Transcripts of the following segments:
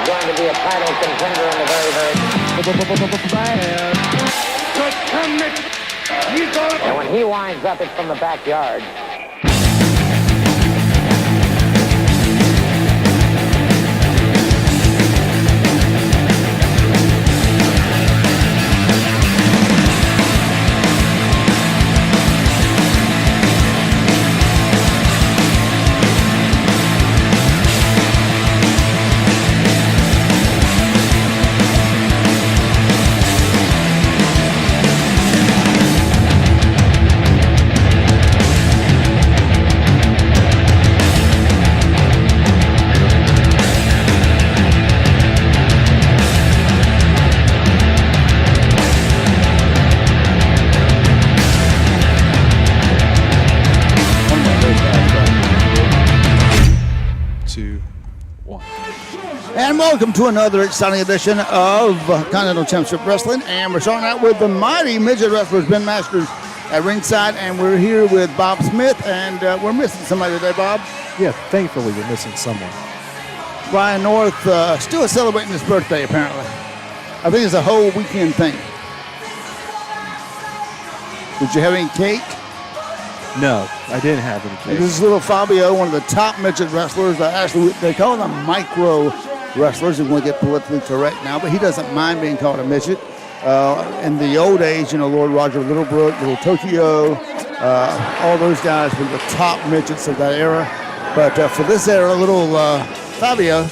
going to be a title contender in the very. And when he winds up, it's from the backyard. And welcome to another exciting edition of Continental Championship Wrestling. And we're starting out with the mighty midget wrestlers, Ben Masters, at ringside. And we're here with Bob Smith. And we're missing somebody today, Bob. Yeah, thankfully we're missing someone. Ryan North still celebrating his birthday, apparently. I think it's a whole weekend thing. Did you have any cake? No, I didn't have any cake. This is little Fabio, one of the top midget wrestlers. Actually, they call them micro wrestlers. If we want to get politically correct now, but he doesn't mind being called a midget. In the old age, Lord Roger Littlebrook, Little Tokyo, all those guys were the top midgets of that era. But for this era, little Fabio,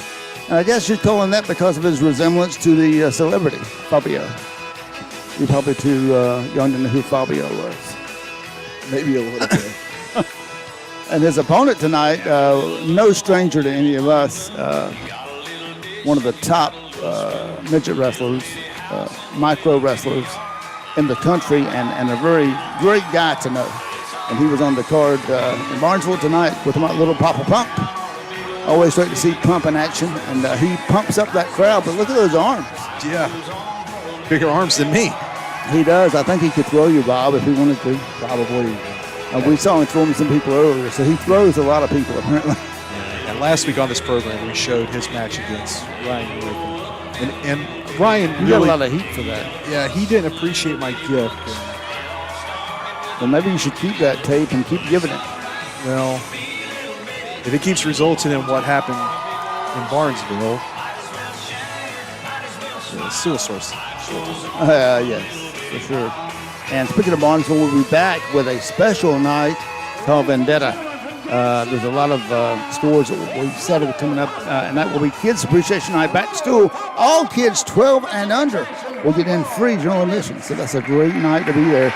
and I guess you'd call him that because of his resemblance to the celebrity, Fabio. You're probably too young to know who Fabio was. Maybe a little bit. And his opponent tonight, no stranger to any of us, one of the top midget wrestlers, micro wrestlers in the country, and a very great guy to know. And he was on the card in Barnesville tonight with my little Papa Pump. Always great to see Pump in action, and he pumps up that crowd, but look at those arms. Yeah, bigger arms than me. He does. I think he could throw you, Bob, if he wanted to. Probably. We saw him throwing some people earlier, so he throws a lot of people, apparently. Yeah, and last week on this program, we showed his match against Ryan North. And Ryan You got a lot of heat for that. Yeah, he didn't appreciate my gift. Well, maybe you should keep that tape and keep giving it. Well, if it keeps resulting in what happened in Barnesville, it's still a source. Yes, for sure. And speaking of Barnesville, we'll be back with a special night called Vendetta. There's a lot of stores that we've set up coming up, and that will be Kids Appreciation Night back to school. All kids 12 and under will get in free general admission. So that's a great night to be there.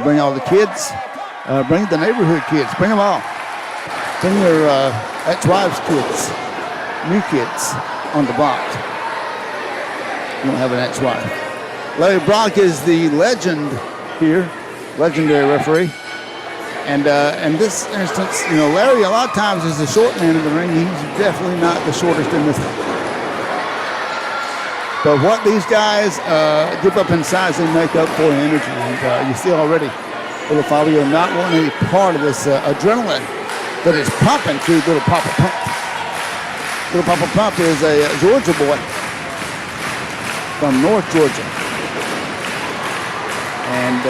Bring all the kids. Bring the neighborhood kids. Bring them all. Bring your ex-wives' kids, new kids on the block. You don't have an ex-wife. Larry Brock is the legend here, legendary referee. And in this instance, Larry a lot of times is the short man in the ring. He's definitely not the shortest in this one. But what these guys give up in size, they make up for in energy. And you see already little Fabio not wanting any part of this adrenaline that is pumping through little Papa Pump. Little Papa Pump is a Georgia boy from North Georgia. And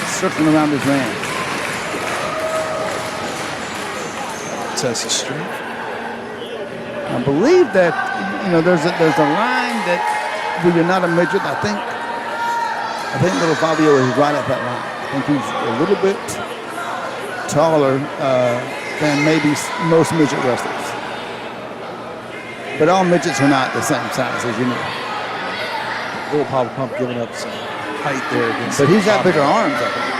circling around his man. Test his strength. I believe that there's a line that when you're not a midget, I think little Fabio is right at that line. I think he's a little bit taller than maybe most midget wrestlers. But all midgets are not the same size, as you know. Little Papa Pump giving up some height there. But he's got bigger arms, I think.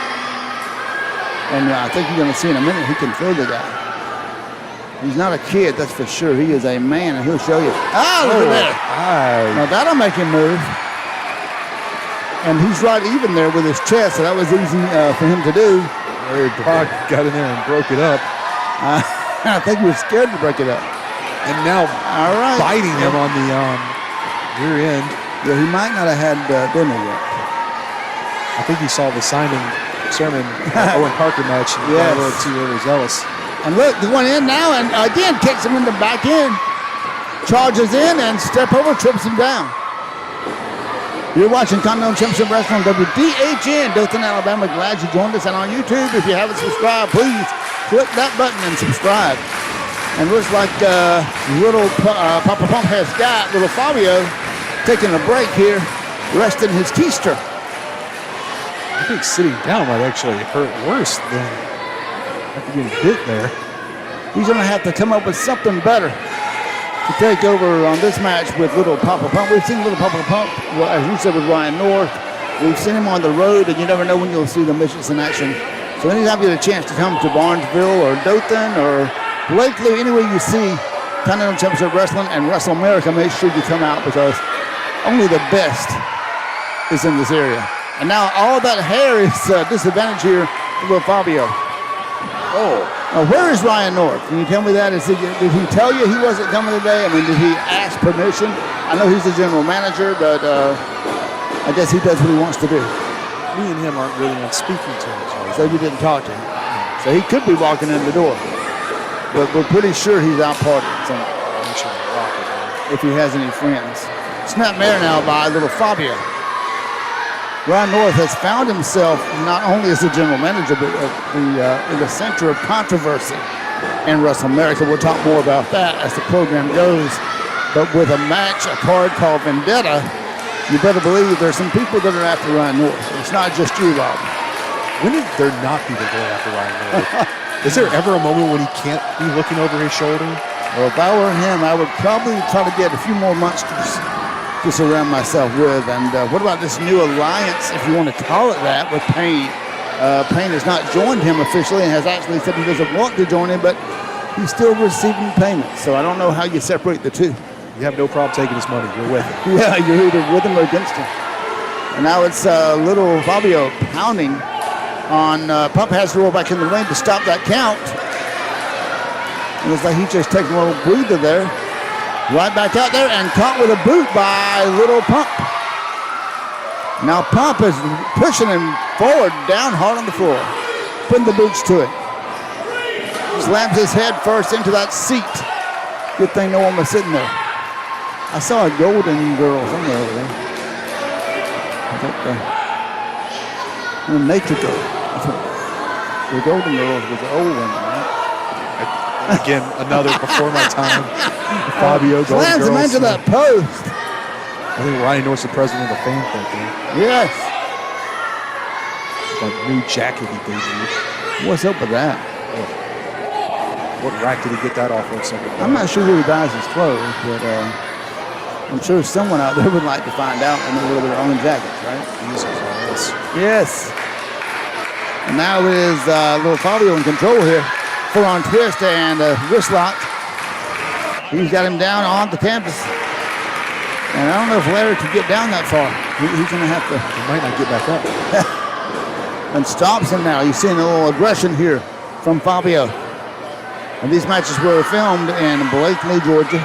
And I think you're going to see in a minute, he can throw the guy. He's not a kid, that's for sure. He is a man, and he'll show you. Look at that. Now that'll make him move. And he's right even there with his chest, so that was easy for him to do. Larry Brock got in there and broke it up. I think he was scared to break it up. And now biting him on the rear end. Yeah, he might not have had dinner yet. I think he saw the Simon Sermon Owen Parker match and got a little too overzealous. And look, the one in now, and again kicks him in the back end. charges in and step over, trips him down. You're watching Continental Championship Wrestling on WDHN, Dothan, Alabama. Glad you joined us. And on YouTube, if you haven't subscribed, please click that button and subscribe. And looks like little Papa Pump has got little Fabio taking a break here, resting his keister. I think sitting down might actually hurt worse than after getting hit there. He's going to have to come up with something better to take over on this match with little Papa Pump. We've seen little Papa Pump, as you said, with Ryan North. We've seen him on the road, and you never know when you'll see the midgets in action. So anytime you get a chance to come to Barnesville or Dothan or Blakely, anywhere you see Continental Championship Wrestling and WrestleMerica, make sure you come out because only the best is in this area. And now all that hair is disadvantage here for little Fabio. Oh. Now, where is Ryan North? Can you tell me that? Did he tell you he wasn't coming today? I mean, did he ask permission? I know he's the general manager, but I guess he does what he wants to do. Me and him aren't really on speaking terms. Right? So you didn't talk to him. So he could be walking in the door. But we're pretty sure he's out partying somewhere. If he has any friends. Snap mare now by little Fabio. Ryan North has found himself not only as the general manager, but in the center of controversy in WrestleMerica. We'll talk more about that as the program goes. But with a match, a card called Vendetta, you better believe there's some people that are after Ryan North. It's not just you, Rob. When did there not be the going after Ryan North? Is there ever a moment when he can't be looking over his shoulder? Well, if I were him, I would probably try to get a few more monsters to surround myself with. And what about this new alliance, if you want to call it that, with Payne? Payne has not joined him officially and has actually said he doesn't want to join him, but he's still receiving payments. So I don't know how you separate the two. You have no problem taking his money. You're with him. Yeah, you're either with him or against him. And now it's little Fabio pounding on Pump. Has to roll back in the ring to stop that count. It looks like he's just taking a little breather there. Right back out there and caught with a boot by little Pump. Now Pump is pushing him forward, down hard on the floor, putting the boots to it. Slams his head first into that seat. Good thing no one was sitting there. I saw a golden girl somewhere over there. I think the nature girl. The golden girl was the old one, right? Again, another before my time. Fabio slams him into that post. I think Ryan North's the president of the fan club there. Yes. That new jacket he debuted. What's up with that? What rack did he get that off of? I'm not sure who he buys his clothes, but I'm sure someone out there would like to find out and they will their own jackets, right? Yes. And now it is little Fabio in control here. Full on twist and wrist lock. He's got him down on the canvas. And I don't know if Larry could get down that far. He's going to have to. He might not get back up. And stops him now. You're seeing a little aggression here from Fabio. And these matches were filmed in Blakely, Georgia.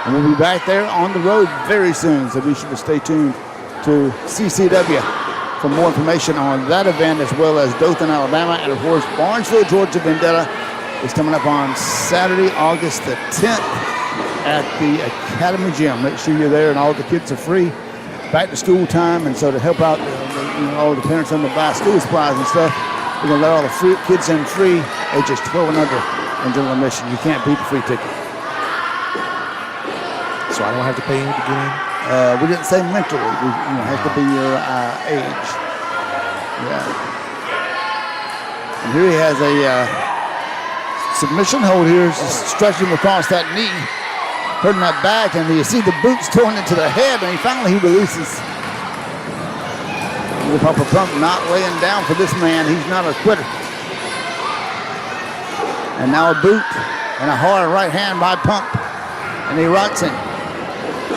And we'll be back there on the road very soon. So be sure to stay tuned to CCW for more information on that event, as well as Dothan, Alabama, and of course Barnesville, Georgia Vendetta is coming up on Saturday, August the 10th at the Academy Gym. Make sure you're there, and all the kids are free. Back to school time, and so to help out all the parents on the buy school supplies and stuff, we're gonna let all the kids in free, ages 12 and under, in general admission. You can't beat the free ticket. So I don't have to pay him to get in? We didn't say mentally. It has to be your age. Yeah. And here he has a submission hold here, stretching across that knee, hurting that back, and you see the boots torn into the head, and finally he releases. Little Papa Pump not laying down for this man. He's not a quitter. And now a boot and a hard right hand by Pump, and he rocks him.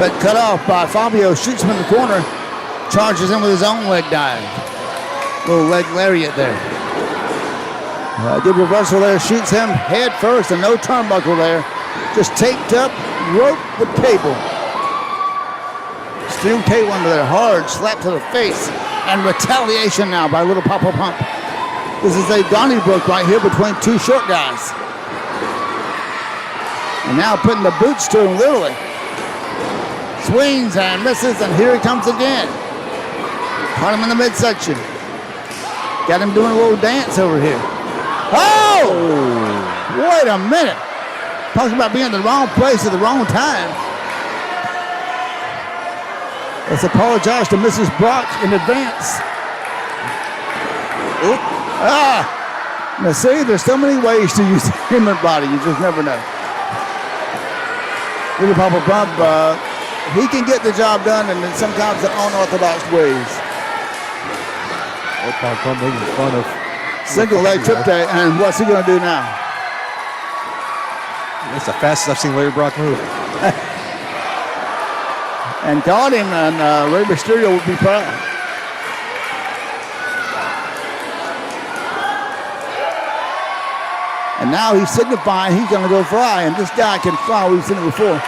But cut off by Fabio, shoots him in the corner, charges him with his own leg dive. Little leg lariat there. Good reversal there, shoots him head first and no turnbuckle there. Just taped up, rope with cable. Steel cable under there, hard slap to the face. And retaliation now by little Papa Pump. This is a Donnybrook right here between two short guys. And now putting the boots to him, literally. swings and misses, and here he comes again. Caught him in the midsection. Got him doing a little dance over here. Oh! Wait a minute. Talking about being in the wrong place at the wrong time. Let's apologize to Mrs. Brock in advance. Now see, there's so many ways to use the human body. You just never know. Little Papa Pump, he can get the job done, and then sometimes in unorthodox ways. Little Papa Pump making fun of single leg trip day, and what's he going to do now? That's the fastest I've seen Larry Brock move. And caught him, and Rey Mysterio would be proud. And now he's signifying he's going to go fly, and this guy can fly. We've seen it before.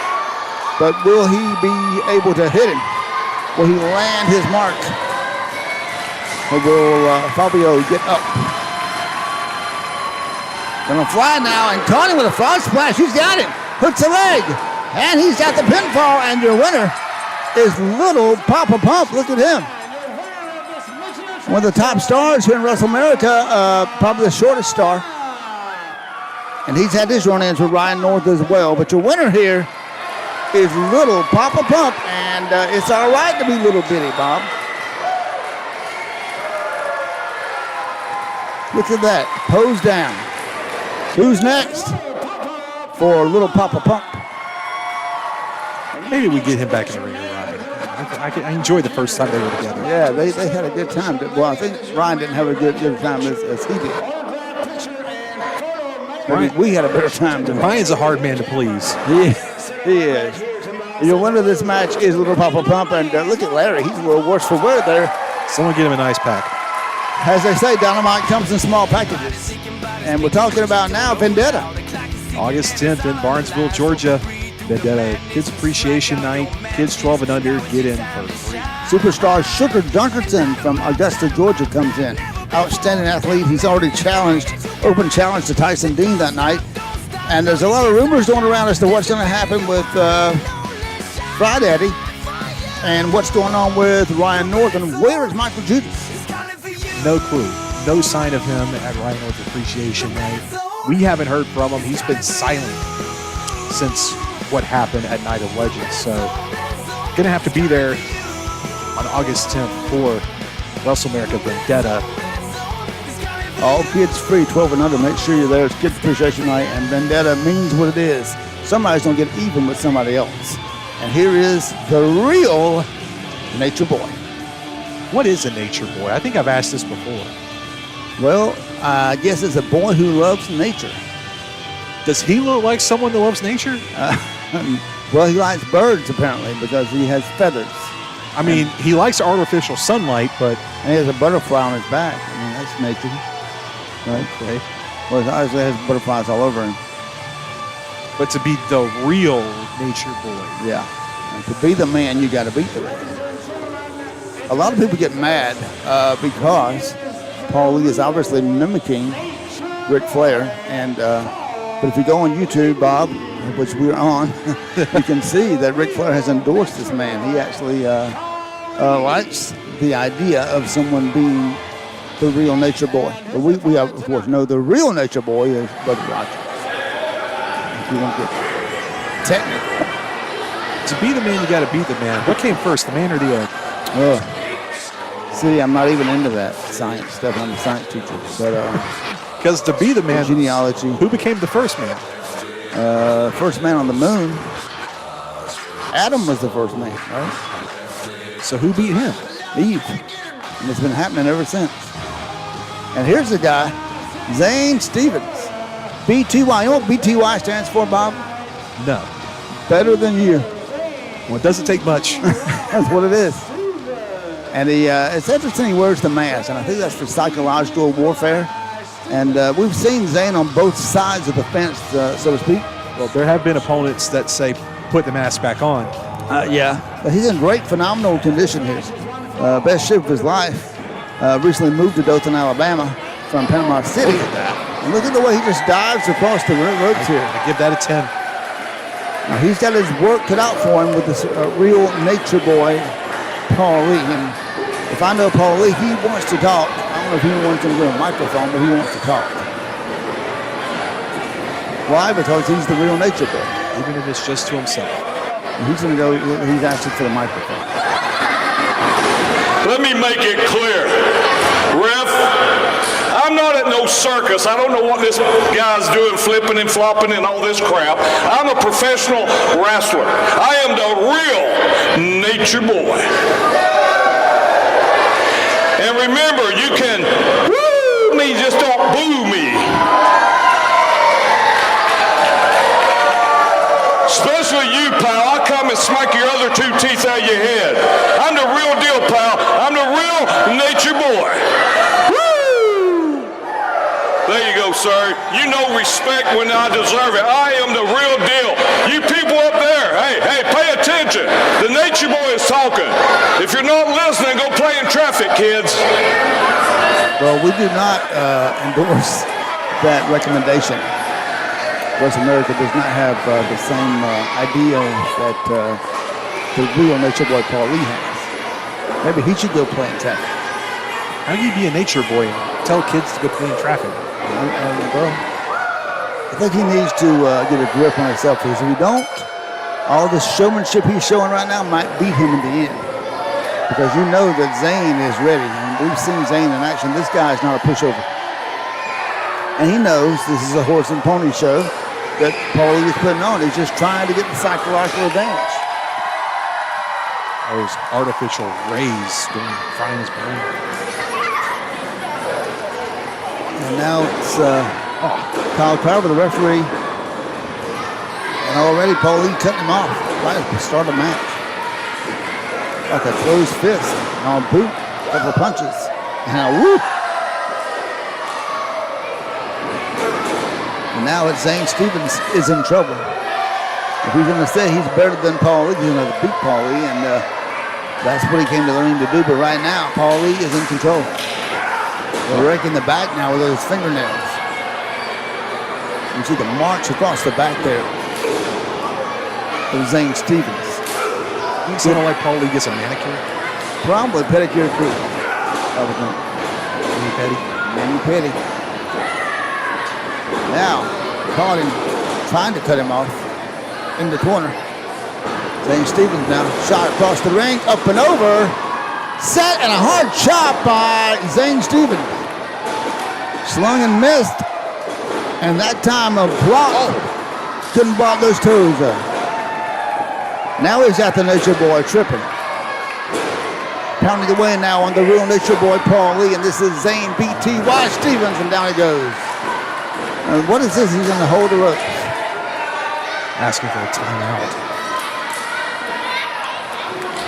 But will he be able to hit him? Will he land his mark? Or will Fabio get up? Gonna fly now, and caught him with a frog splash. He's got him. Hooks a leg. And he's got the pinfall, and your winner is Little Papa Pump. Look at him. One of the top stars here in WrestleMerica, probably the shortest star. And he's had his run-ins with Ryan North as well. But your winner here is Little Papa Pump, and it's all right to be little bitty, Bob. Look at that, pose down. Who's next for Little Papa Pump? Maybe we get him back in the ring, Ryan. I enjoyed the first time they were together. Yeah, they had a good time. Well, I think Ryan didn't have a good time as he did. Ryan, we had a better time than Ryan's a hard man to please. He is. Your winner of this match is Little Papa Pump, and look at Larry. He's a little worse for wear there. Someone get him an ice pack. As they say, Dynamite comes in small packages. And we're talking about now Vendetta. August 10th in Barnesville, Georgia. Vendetta Kids Appreciation Night. Kids 12 and under get in for free. Superstar Sugar Dunkerton from Augusta, Georgia comes in. Outstanding athlete. He's already open challenge to Tyson Dean that night. And there's a lot of rumors going around as to what's going to happen with Fry Daddy and what's going on with Ryan North. And where is Mikel Judas? No clue. No sign of him at Ryan North Appreciation Night. We haven't heard from him. He's been silent since what happened at Night of Legends. So, gonna have to be there on August 10th for WrestleMerica Vendetta. All kids free, 12 and under. Make sure you're there. It's Kids Appreciation Night, and Vendetta means what it is. Somebody's gonna get even with somebody else. And here is the real Nature Boy. What is a nature boy? I think I've asked this before. Well, I guess it's a boy who loves nature. Does he look like someone that loves nature? Well, he likes birds, apparently, because he has feathers. I mean, he likes artificial sunlight, but... And he has a butterfly on his back. I mean, that's nature. Right? Okay. Well, he obviously has butterflies all over him. But to be the real nature boy. Yeah. And to be the man, you got to beat the man. A lot of people get mad because Paul Lee is obviously mimicking Ric Flair. And but if you go on YouTube, Bob, which we're on, you can see that Ric Flair has endorsed this man. He actually likes the idea of someone being the real Nature Boy. But we of course know the real Nature Boy is Buddy Rogers. If you want to get technical. To be the man, you got to beat the man. What came first, the man or the egg? See, I'm not even into that science stuff. I'm a science teacher. But because to be the man, genealogy. Who became the first man? First man on the moon. Adam was the first man, right? So who beat him? Eve. And it's been happening ever since. And here's the guy, Zane Stevens. BTY. You know what BTY stands for, Bob? No. Better than you. Well, it doesn't take much. That's what it is. And it's interesting he wears the mask, and I think that's for psychological warfare. And we've seen Zane on both sides of the fence, so to speak. Well, there have been opponents that say, put the mask back on. Yeah. But he's in great, phenomenal condition here. Best shape of his life. Recently moved to Dothan, Alabama from Panama City. Look at that. And look at the way he just dives across the ropes here. I give that a 10. Now he's got his work cut out for him with this real nature boy, Paul Lee. And if I know Paul Lee, he wants to talk. I don't know if he wants to get a microphone, but he wants to talk. Why? Because he's the real nature boy. Even if it's just to himself. And he's going to go, he's asking for the microphone. Let me make it clear, Ref, I'm not at no circus. I don't know what this guy's doing, flipping and flopping and all this crap. I'm a professional wrestler. I am the real nature boy. And remember, you can woo me, just don't boo me. Especially you, pal. I'll come and smack your other two teeth out of your head. I'm the real deal, pal. I'm the real nature boy. Woo! There you go, sir. You know respect when I deserve it. I am the real deal. You people up there, hey, pay attention. The nature boy is talking. If you're not listening, go play in traffic, kids. Well, we do not endorse that recommendation. WrestleMerica does not have the same idea that the real nature boy Paul Lee has. Maybe he should go play in traffic. How do you be a nature boy and tell kids to go play in traffic? Well, I think he needs to get a grip on himself, because if he don't, all this showmanship he's showing right now might beat him in the end. Because you know that Zayn is ready, and we've seen Zayn in action. This guy's not a pushover. And he knows this is a horse and pony show that Paul Lee is putting on. He's just trying to get the psychological advantage. Those artificial rays going frying his brain. And now it's Kyle Carver, the referee. And already Paul Lee cutting him off right at the start of the match. Like a closed fist. Now a boot, a couple of punches. And now whoop. And now it's Zayn Stevens is in trouble. If he's going to say he's better than Paul Lee, he's going to beat Paul Lee, and that's what he came to the ring to do. But right now, Paul Lee is in control. They're raking the back now with those fingernails. You see the marks across the back there of Zayn Stevens. You think like Paul Lee gets a manicure? Probably pedicure too. I would think. Mani Petty. Now, caught him, trying to cut him off in the corner. Zayn Stevens now, shot across the ring, up and over. Set and a hard chop by Zayn Stevens. Slung and missed. And that time a block. Couldn't block those toes up. Now he's got the nature boy tripping. Pounding away now on the real nature boy Paul Lee. And this is Zayn B.T.Y. Stevens, and down he goes. And what is this? He's going to hold the ropes. Asking for a timeout.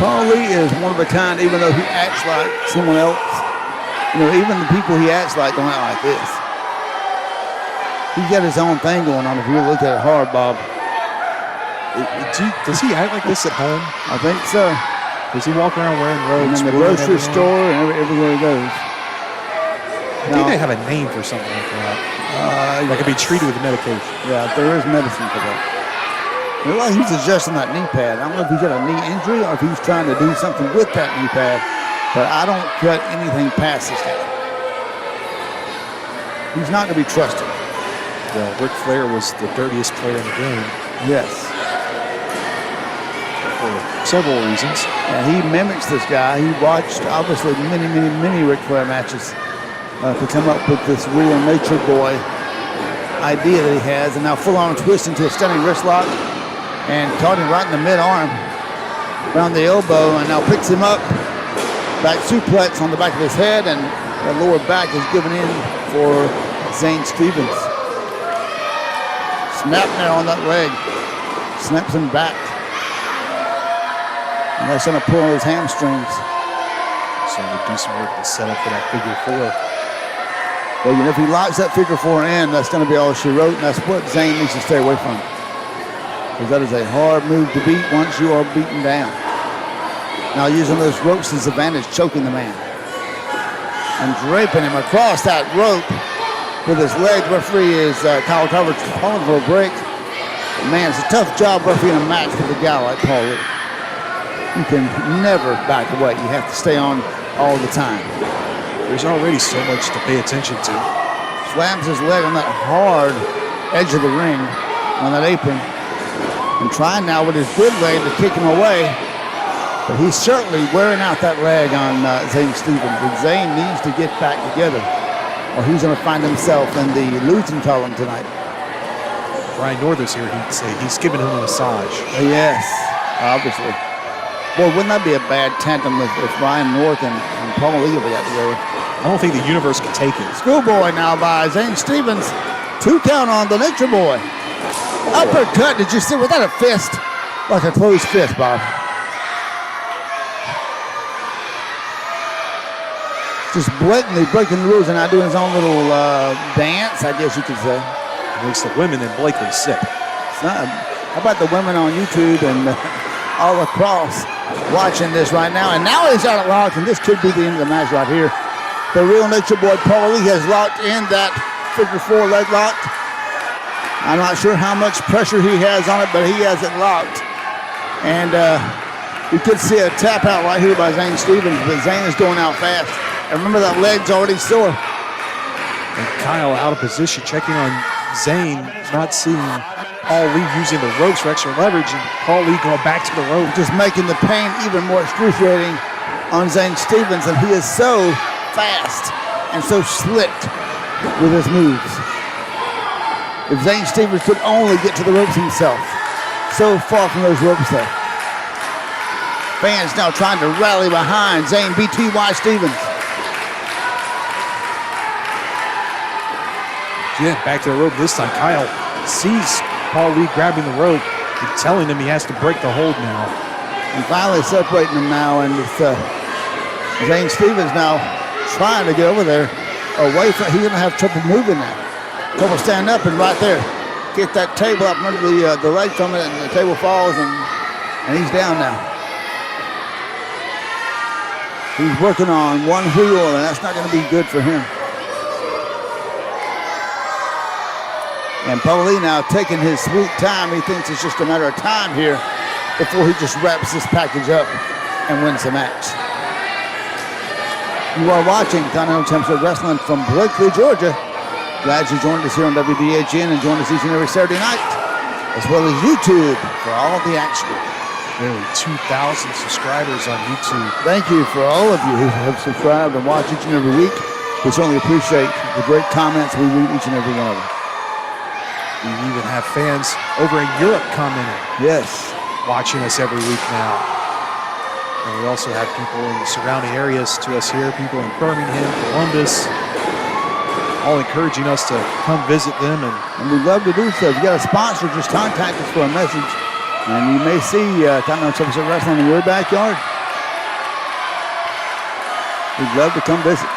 Paul Lee is one of a kind, even though he acts like someone else. You know, even the people he acts like don't act like this. He's got his own thing going on if you look at it hard, Bob. Does he act like this at home? I think so. Does he walk around wearing robes? And in the grocery store and everywhere he goes. I think they have a name for something like that. That could be treated with medication. Yeah, there is medicine for that. Well, he's adjusting that knee pad. I don't know if he's got a knee injury or if he's trying to do something with that knee pad, but I don't cut anything past this guy. He's not going to be trusted. Well, Ric Flair was the dirtiest player in the game. Yes. For several reasons. And he mimics this guy. He watched, obviously, many Ric Flair matches to come up with this real nature boy idea that he has. And now full-on twist into a stunning wrist lock. And caught him right in the mid-arm, around the elbow, and now picks him up. Back suplex on the back of his head, and the lower back is given in for Zayn Stevens. Snap there on that leg. Snaps him back. And that's going to pull on his hamstrings. So we do some work to set up for that figure four. Well, you know, if he locks that figure four in, that's going to be all she wrote, and that's what Zayn needs to stay away from. Because that is a hard move to beat once you are beaten down. Now using those ropes to his advantage, choking the man. And draping him across that rope with his leg. The referee is Kyle Carver calling for a break. Man, it's a tough job roughing a match with a guy like Paul Lee. You can never back away. You have to stay on all the time. There's already so much to pay attention to. Slams his leg on that hard edge of the ring, on that apron. And trying now with his good leg to kick him away. But he's certainly wearing out that leg on Zane Stevens. And Zane needs to get back together, or he's going to find himself in the losing column tonight. Ryan North is here, he'd say. He's giving him a massage. Yes, obviously. Boy, wouldn't that be a bad tandem if Ryan North and Paul Lee got together? I don't think the universe can take it. Schoolboy now by Zane Stevens. 2 count on the Nature Boy. Uppercut, did you see? Was that a fist? Like a closed fist, Bob. Just blatantly breaking the rules and not doing his own little dance, I guess you could say. It makes the women in Blakely sick. How about the women on YouTube and all across watching this right now? And now he's out of lock, and this could be the end of the match right here. The real Nature Boy Paul Lee has locked in that figure 4 leg lock. I'm not sure how much pressure he has on it, but he has it locked. And you could see a tap out right here by Zane Stevens, but Zane is going out fast. And remember, that leg's already sore. And Kyle out of position, checking on Zane, not seeing Paul Lee using the ropes for extra leverage, and Paul Lee going back to the rope. Just making the pain even more excruciating on Zane Stevens, and he is so fast and so slick with his moves. If Zane Stevens could only get to the ropes himself. So far from those ropes there. Fans now trying to rally behind Zane BTY Stevens. Again, back to the rope this time. Kyle sees Paul Lee grabbing the rope and telling him he has to break the hold now. And finally separating them now, and it's Zane Stevens now trying to get over there. Away from, he's going to have trouble moving now. Trouble standing up, and right there, get that table up under the leg from it, and the table falls, and he's down now. He's working on one wheel, and that's not going to be good for him. And Paul Lee now taking his sweet time. He thinks it's just a matter of time here before he just wraps this package up and wins the match. You are watching Continental Championship Wrestling from Blakely, Georgia. Glad you joined us here on WDHN and join us each and every Saturday night, as well as YouTube for all of the action. Nearly 2,000 subscribers on YouTube. Thank you for all of you who have subscribed and watch each and every week. We certainly appreciate the great comments we read each and every one of them. We even have fans over in Europe commenting. Yes. Watching us every week now. And we also have people in the surrounding areas to us here, people in Birmingham, Columbus, all encouraging us to come visit them. And we'd love to do so. If you got a sponsor, just contact us for a message. And you may see Continental Championship Wrestling in your backyard. We'd love to come visit.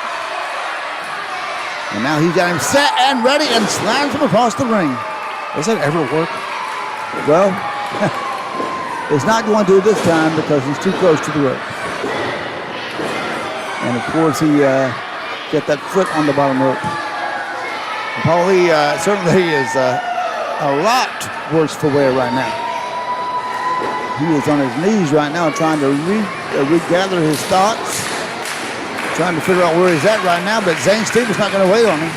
And now he's got him set and ready and slams him across the ring. Does that ever work? Well, it's not going to this time because he's too close to the rope. And of course, he got that foot on the bottom rope. And Paul Lee certainly is a lot worse for wear right now. He is on his knees right now trying to regather his thoughts, trying to figure out where he's at right now, but Zane Stevens not going to wait on him.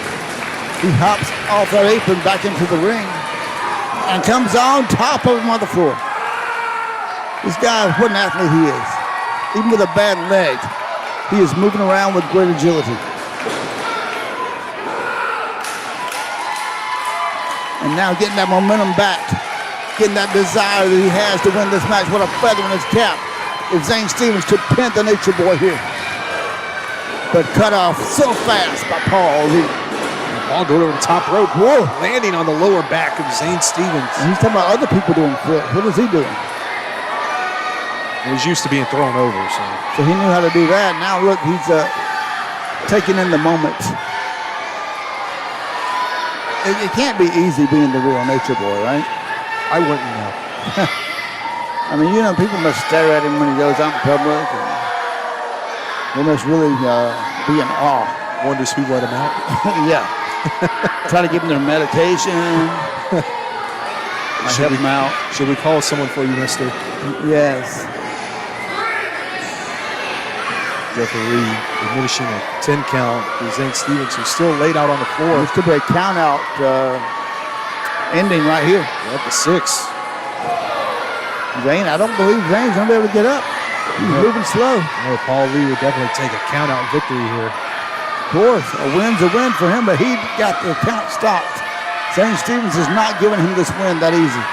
He hops off that apron back into the ring and comes on top of him on the floor. This guy, what an athlete he is. Even with a bad leg, he is moving around with great agility. And now getting that momentum back, getting that desire that he has to win this match. What a feather in his cap if Zane Stevens could pin the Nature Boy here. But cut off so fast by Paul Lee. Ball going over the top rope. Whoa. Landing on the lower back of Zane Stevens. And he's talking about other people doing flips. What is he doing? He was used to being thrown over, so he knew how to do that. Now look, he's taking in the moment. It can't be easy being the real Nature Boy, right? I wouldn't know. I mean, you know, people must stare at him when he goes out in public. And they must really be in awe. Wonders who let him out. Yeah. Try to give them their medication. help him out. Should we call someone for you, mister? Yes. Referee diminishing a 10 count for Zane Stevens, who's still laid out on the floor. This could be a count out ending right here. We're up to 6. Zane, I don't believe Zane's going to be able to get up. He's moving slow. No, Paul Lee would definitely take a count out victory here. Of course, a win's a win for him, but he got the count stopped. Zane Stevens is not giving him this win that easy.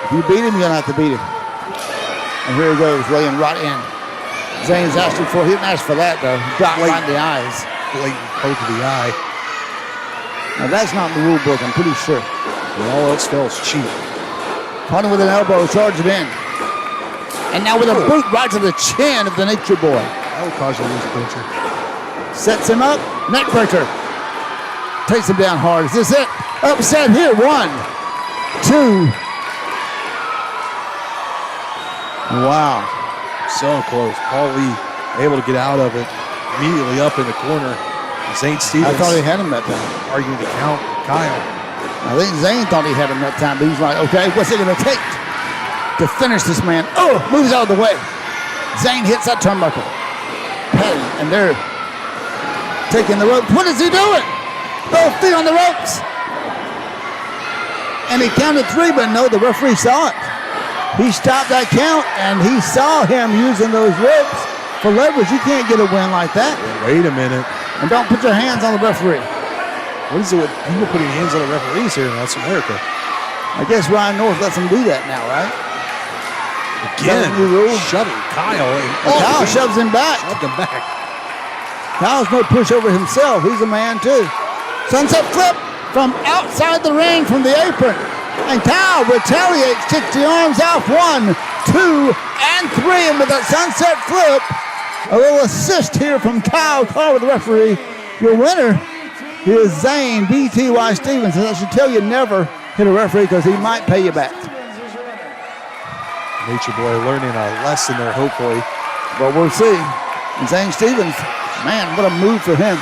If you beat him, you're going to have to beat him. And here he goes, laying right in. Zane's asking for, he didn't ask for that though. Got right in the eyes. Blatant poke to the eye. Now that's not in the rule book, I'm pretty sure. When all else fails, cheap. Punting with an elbow, charging in. And now with a boot right to the chin of the Nature Boy. That would cause you to lose a clincher. Sets him up, neck breaker. Takes him down hard. Is this it? Upset here, 1, 2. Wow. So close. Paul Lee able to get out of it. Immediately up in the corner. Zane Stevens. I thought he had him that time. Arguing to count Kyle. I think Zane thought he had him that time, but he's like, okay, what's it going to take to finish this man? Oh, moves out of the way. Zane hits that turnbuckle. Patty, and they're taking the rope. What is he doing? Both feet on the ropes. And he counted 3, but no, the referee saw it. He stopped that count, and he saw him using those ropes for leverage. You can't get a win like that. Wait a minute. And don't put your hands on the referee. What is it with people putting hands on the referees here in WrestleMerica? I guess Ryan North lets him do that now, right? Again, new rule. shoving Kyle. Kyle shoves him back. Shoved him back. Kyle's no pushover himself. He's a man, too. Sunset flip from outside the ring from the apron. And Kyle retaliates, kicks the arms off. 1, 2, and 3. And with that sunset flip, a little assist here from Kyle Carr with the referee. Your winner is Zane B.T.Y. Stevens. And I should tell you, never hit a referee because he might pay you back. Nature Boy learning a lesson there, hopefully. But we'll see. And Zane Stevens, man, what a move for him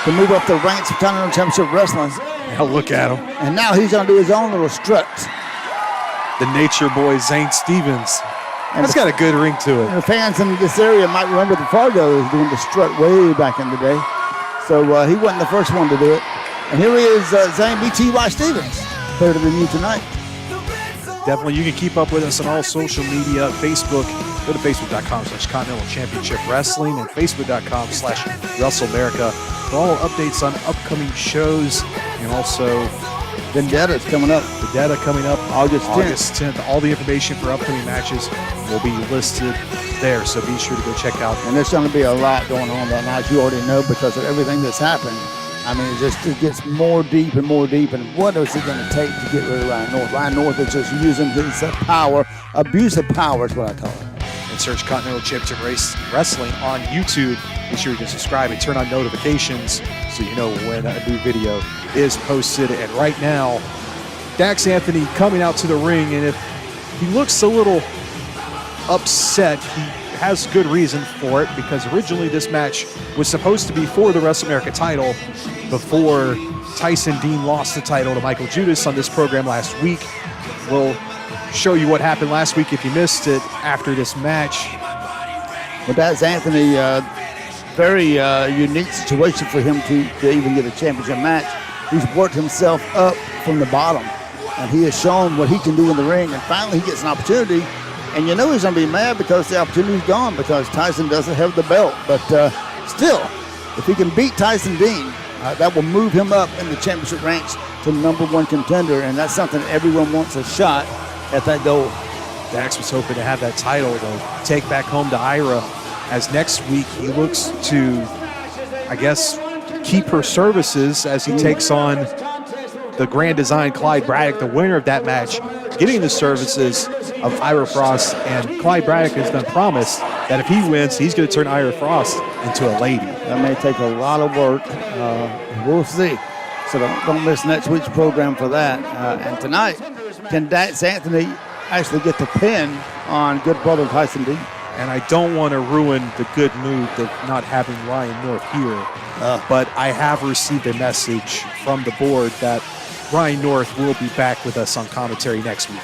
to move up the ranks of Continental Championship Wrestling. Now look at him. And now he's going to do his own little strut. The Nature Boy, Zane Stevens. And That's got a good ring to it. And the fans in this area might remember the Fargo was doing the strut way back in the day. So he wasn't the first one to do it. And here he is, Zane B.T.Y. Stevens, better than you tonight. Definitely, you can keep up with us on all social media. Facebook, go to facebook.com/Continental Championship Wrestling and facebook.com/WrestleMerica for all updates on upcoming shows. And also, Vendetta's coming up. Vendetta coming up August 10th. All the information for upcoming matches will be listed there, so be sure to go check out. And there's going to be a lot going on that night, you already know, because of everything that's happened. I mean, it gets more deep and more deep. And what is it going to take to get rid of Ryan North? Ryan North is just using his power. Abuse of power is what I call it. And search Continental Championship Wrestling on YouTube. Be sure you can subscribe and turn on notifications so you know when a new video is posted. And right now, Dax Anthony coming out to the ring. And if he looks a little upset, he has good reason for it, because originally this match was supposed to be for the WrestleMerica title before Tyson Dean lost the title to Mikel Judas on this program last week. We'll show you what happened last week if you missed it after this match. But that's Anthony, very unique situation for him to even get a championship match. He's worked himself up from the bottom, and he has shown what he can do in the ring, and finally he gets an opportunity. And you know he's going to be mad because the opportunity's gone, because Tyson doesn't have the belt. But still, if he can beat Tyson Dean, that will move him up in the championship ranks to #1 contender, and that's something everyone wants a shot at that goal. Dax was hoping to have that title to take back home to Ira, as next week he looks to, I guess, keep her services as he takes on the Grand Design Clyde Braddock, the winner of that match, getting the services of Ira Frost. And Clyde Braddock has done promise that if he wins, he's going to turn Ira Frost into a lady. That may take a lot of work. We'll see. So don't miss next week's program for that. And tonight, can Dax Anthony actually get the pin on good brother Tyson Dean? And I don't want to ruin the good mood of not having Ryan North here, but I have received a message from the board that Ryan North will be back with us on commentary next week.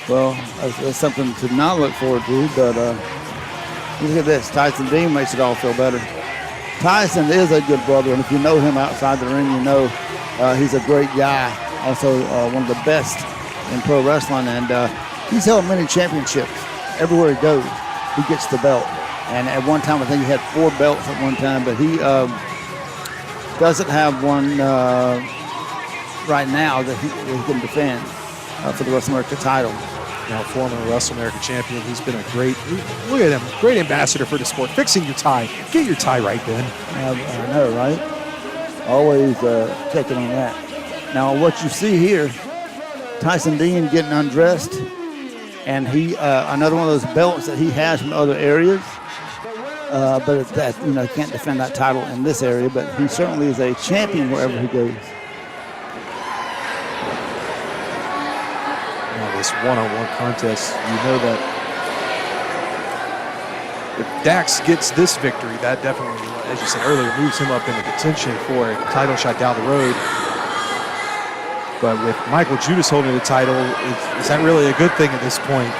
Well, that's something to not look forward to, but look at this. Tyson Dean makes it all feel better. Tyson is a good brother, and if you know him outside the ring, you know he's a great guy. Also, one of the best in pro wrestling, and he's held many championships. Everywhere he goes, he gets the belt. And at one time, I think he had 4 belts at one time, but he doesn't have one right now that he can defend for the WrestleMerica title. Now, former WrestleMerica champion, he's been a great, look at him, great ambassador for the sport. Fixing your tie. Get your tie right, Ben. I know, right? Always checking on that. Now, what you see here, Tyson Dean getting undressed, and he another one of those belts that he has from other areas. But it's that, he can't defend that title in this area, but he certainly is a champion wherever he goes. Now, this one-on-one contest, you know that if Dax gets this victory, that definitely, as you said earlier, moves him up into contention for a title shot down the road. But with Mikel Judas holding the title, is that really a good thing at this point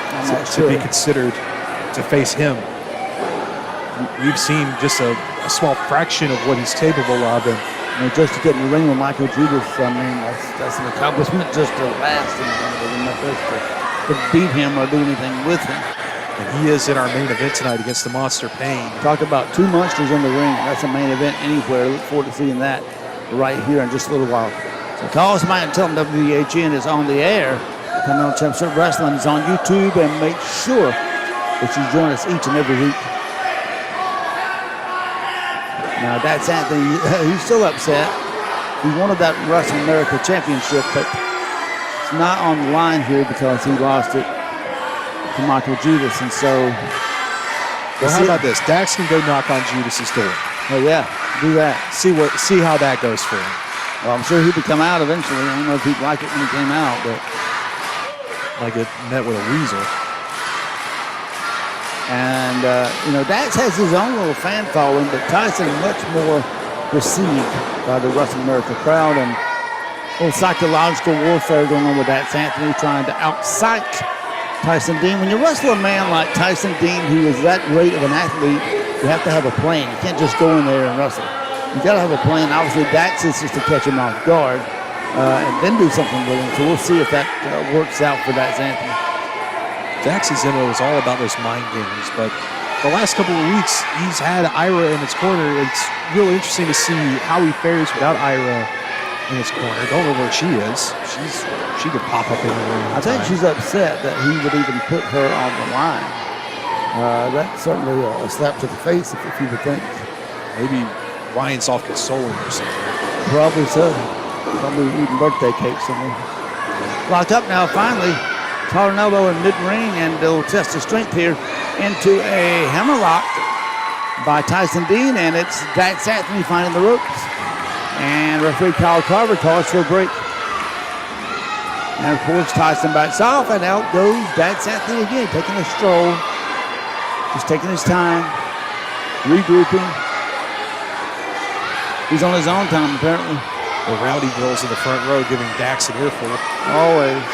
to be considered to face him? We've seen just a small fraction of what he's capable of. And just to get in the ring with Mikel Judas, that's an accomplishment just to last to beat him or do anything with him. And he is in our main event tonight against the Monster Pain. Talk about 2 monsters in the ring. That's a main event anywhere. Look forward to seeing that right here in just a little while. So call somebody and tell them WHN is on the air. Continental Championship Wrestling is on YouTube, and make sure that you join us each and every week. Now, that's Anthony. He's still upset. He wanted that WrestleMerica Championship, but it's not on the line here because he lost it to Mikel Judas, and so. Well, how about this? Dax can go knock on Judas's door. Oh yeah, do that. See how that goes for him. Well, I'm sure he would come out eventually. I don't know if he'd like it when he came out, but might get met with a weasel. And, Dax has his own little fan following, but Tyson much more received by the WrestleMerica crowd. And a little psychological warfare going on with Dax Anthony, trying to out-psych Tyson Dean. When you wrestle a man like Tyson Dean, who is that great of an athlete, you have to have a plan. You can't just go in there and wrestle. You got to have a plan. Obviously, Dax is just to catch him off guard and then do something with him. So we'll see if that works out for Dax Anthony. Dax's MO is all about those mind games, but the last couple of weeks, he's had Ira in his corner. It's really interesting to see how he fares without Ira in his corner. Don't know where she is. She could pop up anywhere. I think she's upset that he would even put her on the line. That's certainly a slap to the face, if you would think. Maybe Ryan's off consoling or something. Probably so. Probably eating birthday cake somewhere. Locked up now, finally. Collar and elbow in mid-ring, and they'll test the strength here into a hammerlock by Tyson Dean, and it's Dax Anthony finding the ropes. And referee Kyle Carver calls for a break. And of course, Tyson backs off, and out goes Dax Anthony again, taking a stroll. Just taking his time, regrouping. He's on his own time, apparently. The rowdy girls in the front row giving Dax an earful. Always.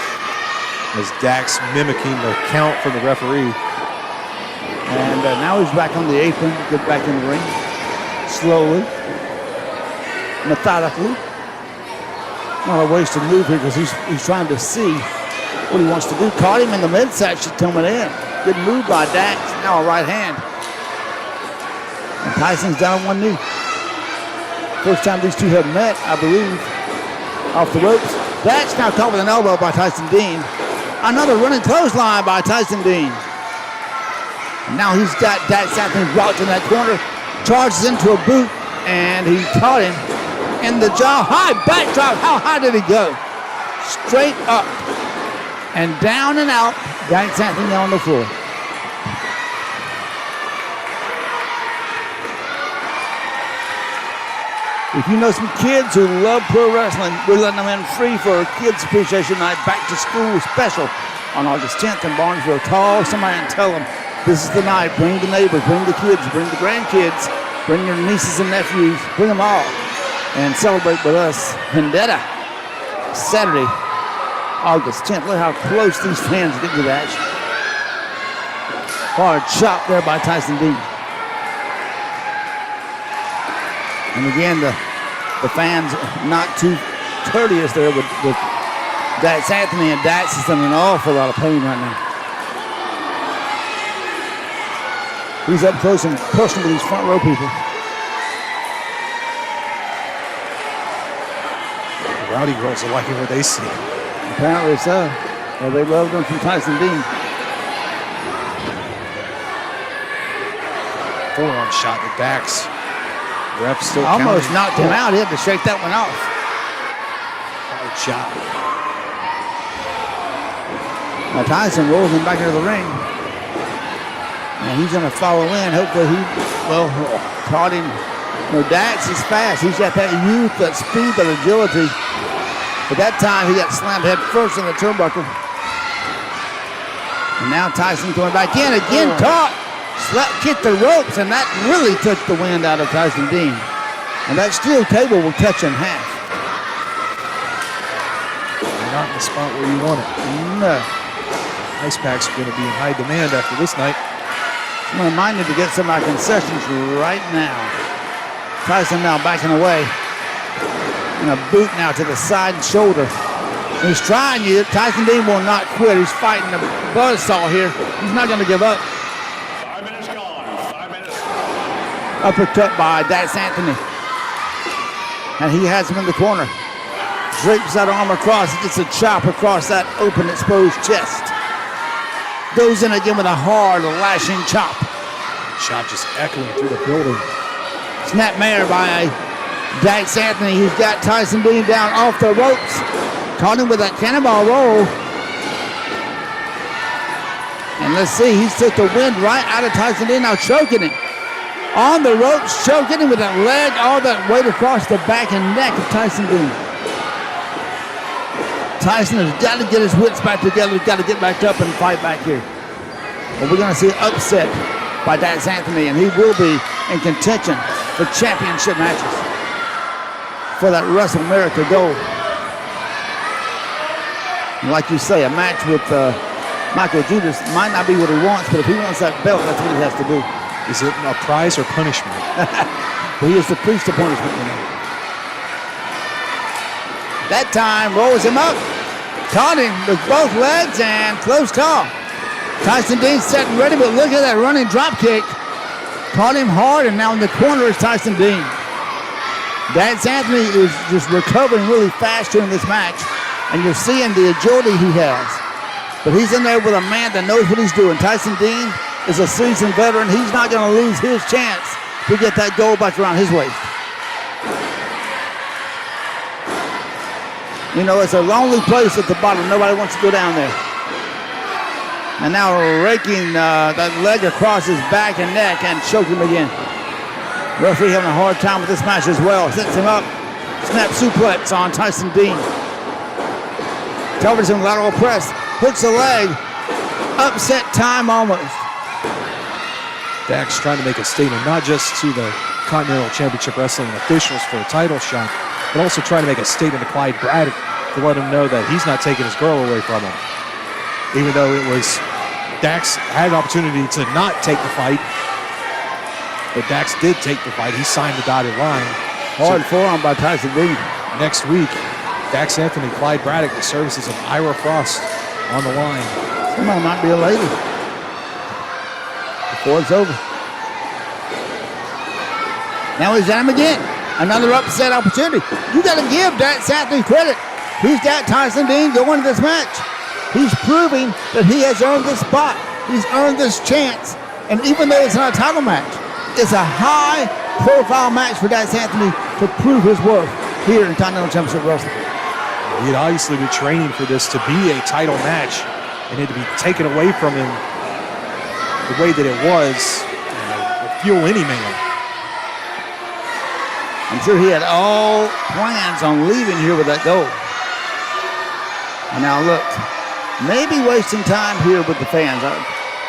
As Dax mimicking the count from the referee. And now he's back on the apron to get back in the ring. Slowly. Methodically. Not a wasted move here because he's trying to see what he wants to do. Caught him in the midsection coming in. Good move by Dax. Now a right hand. And Tyson's down on one knee. First time these two have met, I believe. Off the ropes. Dax now caught with an elbow by Tyson Dean. Another running clothesline by Tyson Dean. Now he's got Dax Anthony rocked in that corner. Charges into a boot, and he caught him in the jaw. High backdrop. How high did he go? Straight up and down and out. Dax Anthony on the floor. If you know some kids who love pro wrestling, we're letting them in free for a Kids Appreciation Night Back to School special on August 10th in Barnesville. Call somebody and tell them this is the night. Bring the neighbors, bring the kids, bring the grandkids, bring your nieces and nephews, bring them all, and celebrate with us. Vendetta Saturday, August 10th. Look how close these fans get to the action. Hard chop there by Tyson Dean. And again, the fans not too courteous there with Dax Anthony, and Dax is in an awful lot of pain right now. He's up close and personal with these front row people. The Rowdy girls are liking what they see. Apparently so. Well, they love them from Tyson Dean. Forearm shot to Dax. Ref still almost counting. knocked him out. He had to shake that one off. Hard shot. Now Tyson rolls him back into the ring. And he's going to follow in. Hopefully he, caught him. Dax is fast. He's got that youth, that speed, that agility. But that time he got slammed head first in the turnbuckle. And now Tyson going back in. Again caught. Kicked the ropes, and that really took the wind out of Tyson Dean. And that steel table will touch in half. You're not in the spot where you want it. No. Ice Pack's going to be in high demand after this night. I'm reminded to get some of our concessions right now. Tyson now backing away. And a boot now to the side and shoulder. He's trying you. Tyson Dean will not quit. He's fighting the buzzsaw here. He's not going to give up. 5 minutes gone. 5 minutes. Uppercut by Dax Anthony. And he has him in the corner. Drapes that arm across. He gets a chop across that open, exposed chest. Goes in again with a hard, lashing chop. Shot just echoing through the building. Snapmare by Dax Anthony. He's got Tyson Dean down off the ropes. Caught him with that cannonball roll. And let's see, he's took the wind right out of Tyson Dean, now choking him. On the ropes, choking him with that leg, all that weight across the back and neck of Tyson Dean. Tyson has got to get his wits back together. He's got to get back up and fight back here. But we're going to see an upset by Dax Anthony, and he will be in contention for championship matches for that WrestleMerica gold. And like you say, a match with Mikel Judas might not be what he wants, but if he wants that belt, that's what he has to do. Is it a prize or punishment? Well, he is the priest of punishment, you know. That time rolls him up, caught him with both legs, and close call. Tyson Dean setting ready, but look at that running drop kick. Caught him hard, and now in the corner is Tyson Dean. Dax Anthony is just recovering really fast during this match, and you're seeing the agility he has. But he's in there with a man that knows what he's doing. Tyson Dean is a seasoned veteran. He's not going to lose his chance to get that gold back around his waist. You know, it's a lonely place at the bottom. Nobody wants to go down there. And now raking that leg across his back and neck and choke him again. Referee having a hard time with this match as well. Sets him up. Snap suplex on Tyson Dean. Covers him lateral press. Hooks the leg. Upset time almost. Dax trying to make a statement, not just to the Continental Championship Wrestling officials for a title shot, but also trying to make a statement to Clyde Braddock to let him know that he's not taking his girl away from him. Even though it was Dax had an opportunity to not take the fight, but Dax did take the fight. He signed the dotted line. Hard forearm by Tyson Dean. Next week, Dax Anthony, Clyde Braddock, the services of Ira Frost on the line. Somebody might be a lady before it's over. Now he's at him again. Another upset opportunity. You got to give Dax Anthony credit. He's got Tyson Dean going to this match. He's proving that he has earned this spot. He's earned this chance. And even though it's not a title match, it's a high-profile match for Dax Anthony to prove his worth here in Continental Championship Wrestling. He'd obviously been training for this to be a title match, and it to be taken away from him the way that it was, would fuel any man. I'm sure he had all plans on leaving here with that goal. And now look, maybe wasting time here with the fans.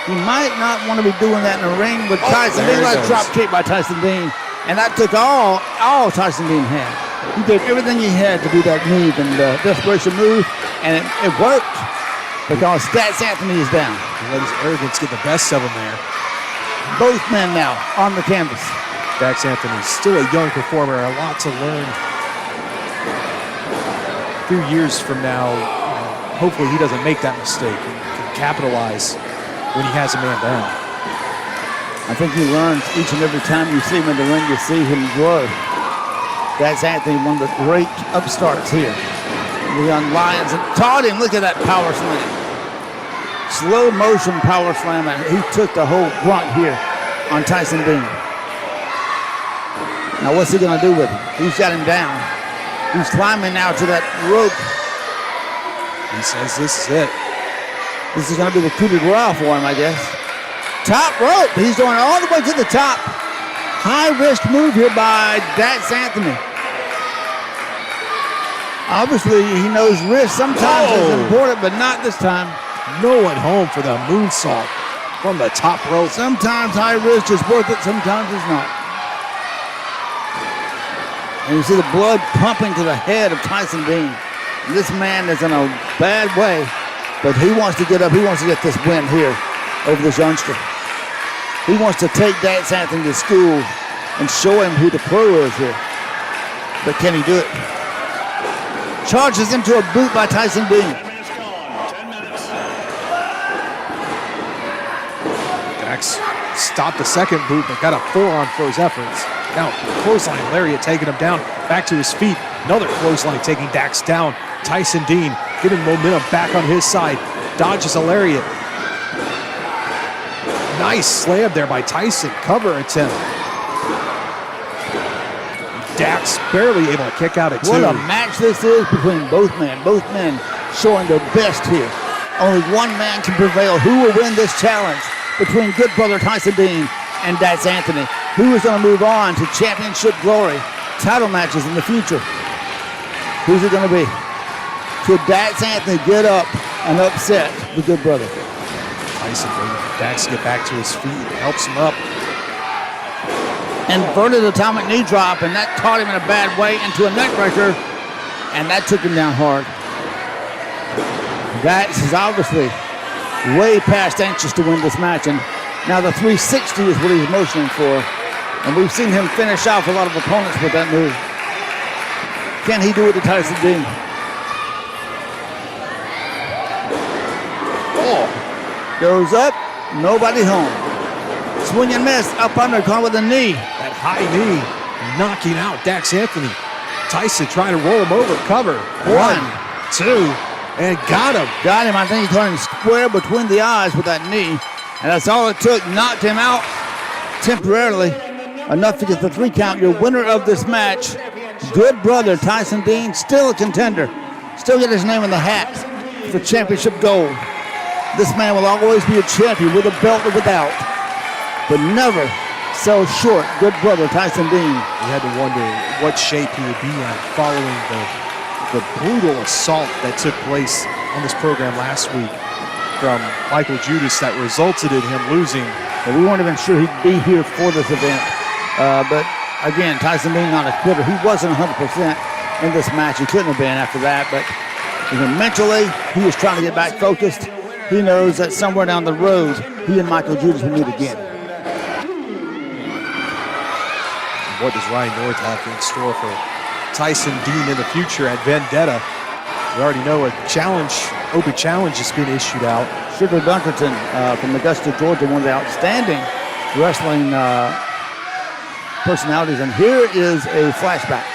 He might not want to be doing that in the ring with Tyson Dean. That drop kick by Tyson Dean. And that took all Tyson Dean had. He did everything he had to do that move and desperation move, and it worked because Stats Anthony is down. He let his arrogance get the best of him there. Both men now on the canvas. Dax Anthony, still a young performer, a lot to learn. A few years from now, hopefully he doesn't make that mistake and can capitalize when he has a man down. I think he learns each and every time you see him in the ring, you see him grow. That's Anthony, one of the great upstarts here. The young Lions and taught him. Look at that power slam. Slow motion power slam. And he took the whole grunt here on Tyson Dean. Now what's he going to do with him? He's got him down. He's climbing now to that rope. He says this is it. This is going to be the coup de grace for him, I guess. Top rope. He's going all the way to the top. High risk move here by Dax Anthony. Obviously, he knows risk sometimes is important, but not this time. No one home for the moonsault from the top rope. Sometimes high risk is worth it, sometimes it's not. And you see the blood pumping to the head of Tyson Dean. This man is in a bad way, but he wants to get up. He wants to get this win here over this youngster. He wants to take Dax Anthony to school and show him who the pro is here. But can he do it? Charges into a boot by Tyson Dean. Dax stopped the second boot, but got a forearm for his efforts. Now, clothesline lariat taking him down, back to his feet. Another clothesline taking Dax down. Tyson Dean getting momentum back on his side. Dodges a lariat. Nice slam there by Tyson. Cover attempt. Dax barely able to kick out at two. What a match this is between both men. Both men showing their best here. Only one man can prevail. Who will win this challenge between good brother Tyson Dean and Dax Anthony? Who is going to move on to championship glory, title matches in the future? Who's it going to be? Could Dax Anthony get up and upset the good brother? Tyson waiting for Dax to get back to his feet. Helps him up. Inverted atomic knee drop, and that caught him in a bad way into a neck breaker, and that took him down hard. Dax is obviously way past anxious to win this match, and now the 360 is what he's motioning for, and we've seen him finish off a lot of opponents with that move. Can he do it to Tyson Dean? Oh, goes up, nobody home. Swing and miss, up undercut with a knee. That high knee knocking out Dax Anthony. Tyson trying to roll him over, cover. One, two, and got him. Got him. I think he caught him square between the eyes with that knee. And that's all it took. Knocked him out temporarily. Enough to get the 3 count. Your winner of this match, good brother Tyson Dean, still a contender. Still get his name in the hat for championship gold. This man will always be a champion with a belt or without, but never sell short good brother Tyson Dean. We had to wonder what shape he would be in following the brutal assault that took place on this program last week from Mikel Judas that resulted in him losing. And we weren't even sure he'd be here for this event. But again, Tyson Dean not a quitter. He wasn't 100% in this match. He couldn't have been after that. But mentally, he was trying to get back focused. He knows that somewhere down the road, he and Mikel Judas will meet again. What does Ryan North have in store for Tyson Dean in the future at Vendetta? We already know a open challenge has been issued out. Sugar Dunkerton from Augusta, Georgia, one of the outstanding wrestling personalities. And here is a flashback.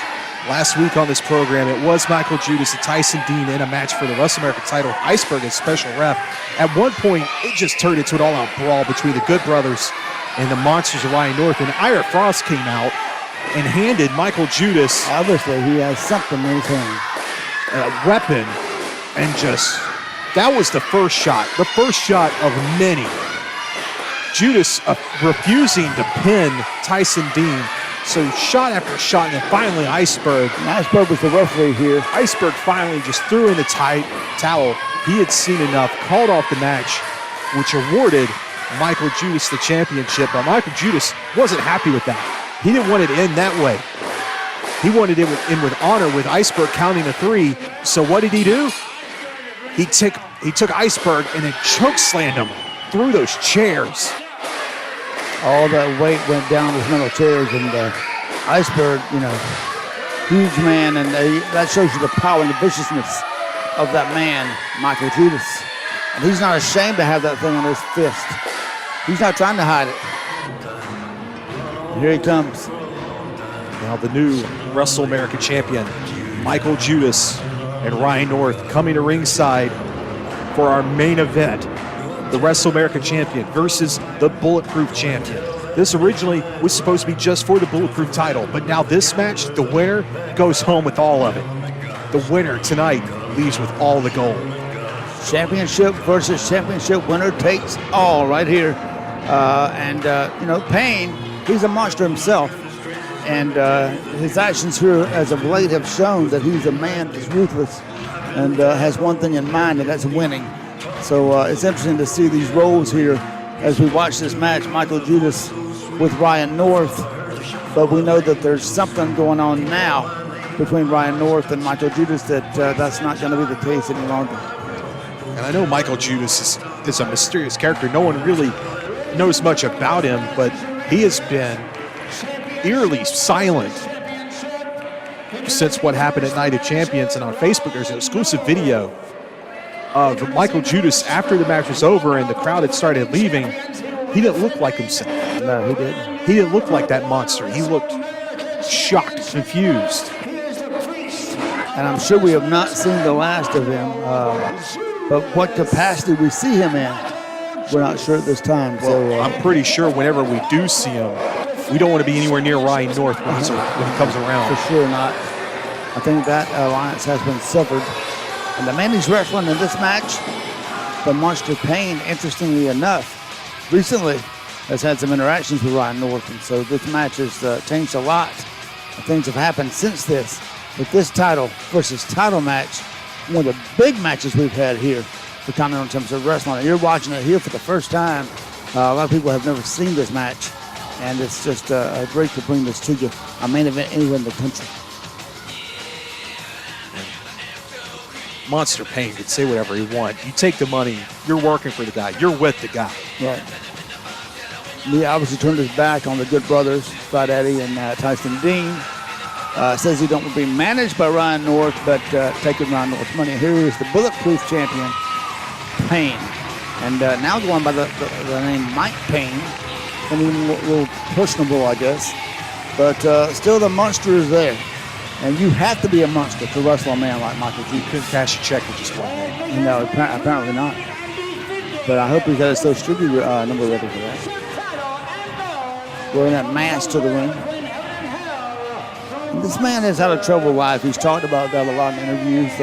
Last week on this program, it was Mikel Judas and Tyson Dean in a match for the WrestleMerica title. Iceberg as special ref. At one point, it just turned into an all-out brawl between the Good Brothers and the Monsters of Ryan North. And Ira Frost came out and handed Mikel Judas, obviously, he has something in his hand, a weapon, and that was the first shot of many. Judas refusing to pin Tyson Dean. So shot after shot, and then finally Iceberg. And Iceberg was the referee here. Iceberg finally just threw in the towel. He had seen enough, called off the match, which awarded Mikel Judas the championship. But Mikel Judas wasn't happy with that. He didn't want it to end that way. He wanted it in with honor with Iceberg counting to 3. So what did he do? He took Iceberg and then choke slammed him through those chairs. All that weight went down those metal chairs, and Iceberg, huge man, and that shows you the power and the viciousness of that man, Mikel Judas. And he's not ashamed to have that thing on his fist. He's not trying to hide it. And here he comes. Now the new WrestleMerica champion, Mikel Judas and Ryan North, coming to ringside for our main event, the WrestleMerica champion versus the Bulletproof champion. This originally was supposed to be just for the Bulletproof title, but now this match, the winner goes home with all of it. The winner tonight leaves with all the gold. Championship versus championship, winner takes all right here. Payne, he's a monster himself. And his actions here as of late have shown that he's a man that's ruthless and has one thing in mind, and that's winning. So it's interesting to see these roles here as we watch this match, Mikel Judas with Ryan North. But we know that there's something going on now between Ryan North and Mikel Judas that's not going to be the case any longer. And I know Mikel Judas is a mysterious character. No one really knows much about him, but he has been eerily silent since what happened at Night of Champions. And on Facebook, there's an exclusive video of Mikel Judas after the match was over and the crowd had started leaving. He didn't look like himself. No, he didn't. He didn't look like that monster. He looked shocked, confused. And I'm sure we have not seen the last of him. But what capacity we see him in, we're not sure at this time. Well, I'm pretty sure whenever we do see him, we don't want to be anywhere near Ryan North when he comes around. For sure not. I think that alliance has been severed. And the man he's wrestling in this match, the Monster Payne, interestingly enough, recently has had some interactions with Ryan North. And so this match has changed a lot. Things have happened since this. With this title versus title match, one of the big matches we've had here for Continental in terms of wrestling. And you're watching it here for the first time. A lot of people have never seen this match. And it's just great to bring this to you. A main event anywhere in the country. Monster Payne could say whatever he wants. You take the money, you're working for the guy, you're with the guy. Right. He obviously turned his back on the Good Brothers, Fat Eddie and Tyson Dean. Says he don't want to be managed by Ryan North, but taking Ryan North's money. Here is the Bulletproof champion, Payne. And now going by the name Mike Payne. I mean, a little personable, I guess. But still the monster is there. And you have to be a monster to wrestle a man like Mikel Judas. You couldn't cash a check with just one name. No, apparently not. But I hope he's got his Social Security number ready for that. Wearing that mask to the ring. And this man has had a troubled life. He's talked about that a lot in interviews.